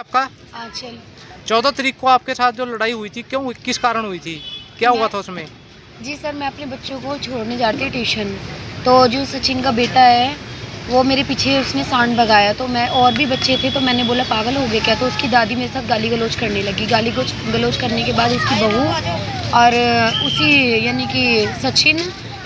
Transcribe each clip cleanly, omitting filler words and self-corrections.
आपका आंचल। 14 तारीख को आपके साथ जो लड़ाई हुई थी, क्यों, किस कारण हुई थी, क्या हुआ था उसमें? जी सर, मैं अपने बच्चों को छोड़ने जाती थी ट्यूशन, तो जो सचिन का बेटा है वो मेरे पीछे उसने सांड भगाया, तो मैं और भी बच्चे थे तो मैंने बोला पागल हो गए क्या, तो उसकी दादी मेरे साथ गाली गलौज करने लगी। गाली गलौज करने के बाद उसकी बहू और उसी यानी कि सचिन,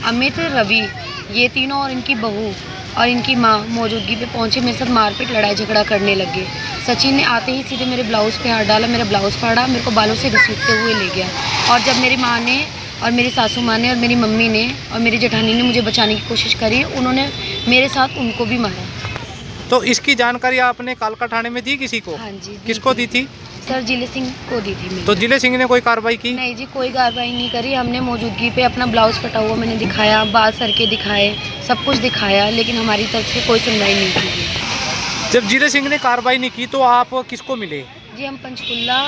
अमित, रवि, ये तीनों और इनकी बहू और इनकी माँ मौजूदगी पे पहुँचे, मेरे साथ मारपीट लड़ाई झगड़ा करने लगे। सचिन ने आते ही सीधे मेरे ब्लाउज़ पे हाथ डाला, मेरा ब्लाउज़ फाड़ा, मेरे को बालों से घसीटते हुए ले गया। और जब मेरी माँ ने और मेरी सासू माँ ने और मेरी मम्मी ने और मेरी जेठानी ने मुझे बचाने की कोशिश करी, उन्होंने मेरे साथ उनको भी मारा। तो इसकी जानकारी आपने कालका थाने में दी किसी को? हाँ जी। किसको दी थी? सर जिले सिंह को दी थी मैंने। तो जिले सिंह ने कोई कार्रवाई की? नहीं जी, कोई कार्रवाई नहीं करी। हमने मौजूदगी पे अपना ब्लाउज़ फटा हुआ मैंने दिखाया, बाल सर के दिखाए, सब कुछ दिखाया, लेकिन हमारी तरफ से कोई सुनवाई नहीं की। जब जिले सिंह ने कार्रवाई नहीं की तो आप किसको मिले? जी, हम पंचकुला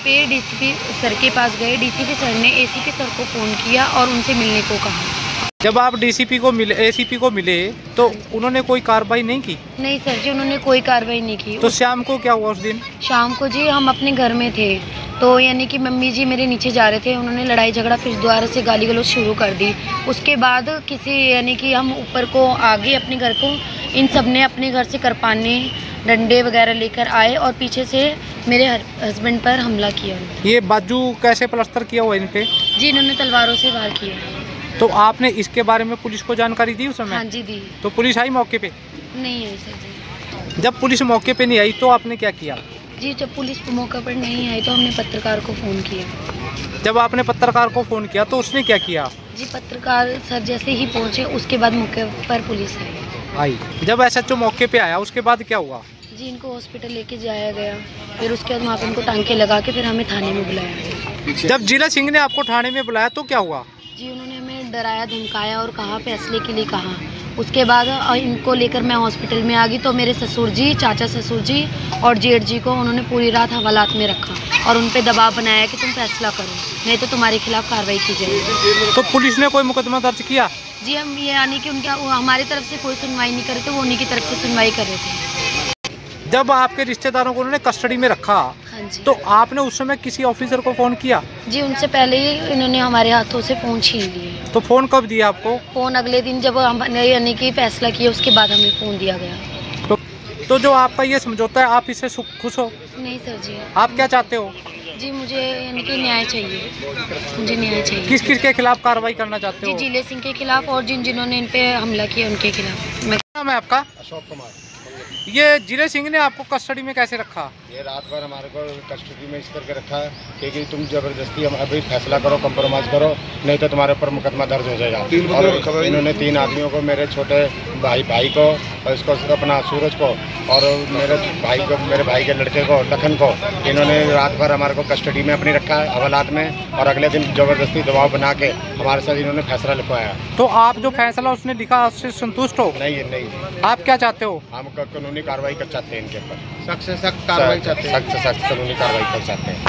पे डीसीपी सर के पास गए। डीसीपी सर ने एसीपी सर को फ़ोन किया और उनसे मिलने को कहा। जब आप डीसीपी को मिले, एसीपी को मिले, तो उन्होंने कोई कार्रवाई नहीं की? नहीं सर जी, उन्होंने कोई कार्रवाई नहीं की। तो शाम को क्या हुआ उस दिन? शाम को जी हम अपने घर में थे, तो यानी कि मम्मी जी मेरे नीचे जा रहे थे, उन्होंने लड़ाई झगड़ा फिर दोबारा से गाली गलौज शुरू कर दी। उसके बाद किसी यानी कि हम ऊपर को आ गए अपने घर को, इन सब ने अपने घर से करपाने डंडे वगैरह लेकर आए और पीछे से मेरे हस्बैंड पर हमला किया। ये बाजू कैसे प्लास्टर किया हुआ इन पे? जी, इन्होंने तलवारों से वार किया। तो आपने इसके बारे में पुलिस को जानकारी दी उस समय? हाँ जी, दी। तो पुलिस आई मौके पे? नहीं आई सर जी। जब पुलिस मौके पे नहीं आई तो आपने क्या किया? जी, जब पुलिस मौके पर नहीं आई तो हमने पत्रकार को फ़ोन किया। जब आपने पत्रकार को फ़ोन किया तो उसने क्या किया? जी, पत्रकार सर जैसे ही पहुंचे उसके बाद मौके पर पुलिस आई। जब एसएचओ मौके पे आया उसके बाद क्या हुआ? जी, इनको हॉस्पिटल लेके जाया गया, फिर उसके बाद वहाँ पे इनको टांके लगा के फिर हमें थाने में बुलाया। जब जिला सिंह ने आपको थाने में बुलाया तो क्या हुआ? जी, उन्होंने हमें डराया धमकाया और कहा फैसले के लिए कहा। उसके बाद इनको लेकर मैं हॉस्पिटल में आ गई तो मेरे ससुर जी, चाचा ससुर जी और जेठ जी को उन्होंने पूरी रात हवालात में रखा और उन पे दबाव बनाया कि तुम फैसला करो, नहीं तो तुम्हारे खिलाफ कार्रवाई की जाएगी। तो पुलिस ने कोई मुकदमा दर्ज किया? जी, हम ये यानी कि उनका हमारी तरफ से कोई सुनवाई नहीं कर रहे थे, वो उन्हीं की तरफ से सुनवाई कर रहे थे। जब आपके रिश्तेदारों को उन्होंने कस्टडी में रखा, हाँ जी। तो आपने उस समय किसी ऑफिसर को फ़ोन किया? जी, उनसे पहले ही इन्होंने हमारे हाथों से फ़ोन छीन लिए। तो फ़ोन कब दिया आपको? फ़ोन अगले दिन जब हमने यानी कि फैसला किया उसके बाद हमें फ़ोन दिया गया। तो जो आपका ये समझौता है, आप इससे खुश हो? नहीं सर जी। आप क्या चाहते हो? जी, मुझे यानी कि न्याय चाहिए, मुझे न्याय चाहिए। किस के खिलाफ कार्रवाई करना चाहते हो? जी, जिले सिंह के खिलाफ और जिन्होंने इन पे हमला किया उनके खिलाफ। क्या नाम है आपका? अशोक कुमार। ये जिले सिंह ने आपको कस्टडी में कैसे रखा? ये रात भर हमारे को कस्टडी में इस करके रखा है कि तुम ज़बरदस्ती हम अभी फैसला करो, कंप्रोमाइज़ करो, नहीं तो तुम्हारे ऊपर मुकदमा दर्ज हो जाएगा। और इन्होंने 3 आदमियों को, मेरे छोटे भाई को और इसको अपना सूरज को और मेरे भाई के लड़के को लखन को, इन्होंने रात भर हमारे को कस्टडी में अपनी रखा है हवालात में, और अगले दिन ज़बरदस्ती दबाव बना के हमारे साथ इन्होंने फैसला लिखवाया। तो आप जो फैसला उसने लिखा उससे संतुष्ट हो? नहीं, आप क्या चाहते हो? हम कानूनी कार्रवाई कर चाहते हैं, इनके ऊपर सख्त से सख्त कार्रवाई चाहते हैं। सख्त से सख्त कानूनी कार्रवाई कर चाहते हैं।